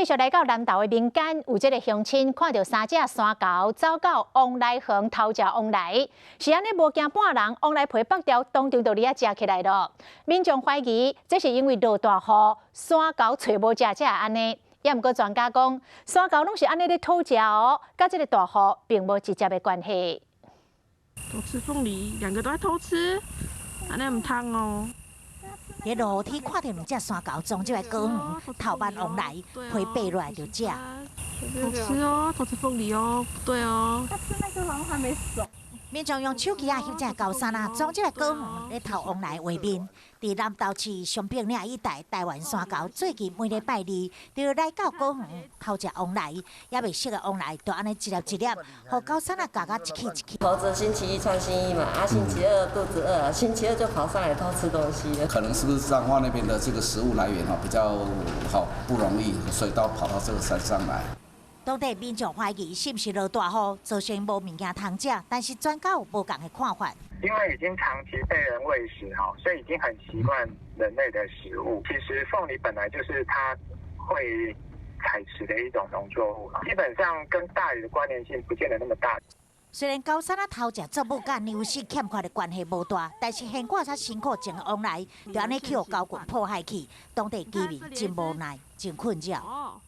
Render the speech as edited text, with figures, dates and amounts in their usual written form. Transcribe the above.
继续来到南投的民间，有这个乡亲看到3只山猴走到往来巷偷食往来，是安尼无惊半人，往来皮北条当场就掠食起来了。民众怀疑这是因为落大雨，山猴找无食才安尼。也毋过专家讲，山猴拢是安尼咧偷食哦，甲这个大雨并无直接的关系。偷吃凤梨，2个都在偷吃，安尼唔通哦。 伫路天看到2只山猴从这个高远头班往来，皮爬落来就食。偷吃哦，偷吃凤梨哦，不对哦。但是那个好像还没熟。民众用手机翕这高山从这个高远咧头往来画面。伫南投市松平岭一带，台湾山猴最近每礼拜2就来到高远偷食往来，也未熟的往来，就安尼一粒一粒，互高山夹一起一起。猴子星期1穿新衣嘛，星期2肚子饿，星期2就跑上来偷吃东西了。可能是不是彰化那边的这个食物来源比较好不容易，所以都跑到这个山上来。 当地民众怀疑是不是落大雨，造成无物件通食，但是专家有无同的看法。因为已经长期被人喂食所以已经很习惯人类的食物。其实凤梨本来就是它会采食的一种农作物，基本上跟大雨的关联性不见得那么大。 虽然高山偷食作物甲牛市欠缺的关系无大，但是现挂才辛苦前往来，就安尼去互高群迫害去，当地居民真无奈，真困扰。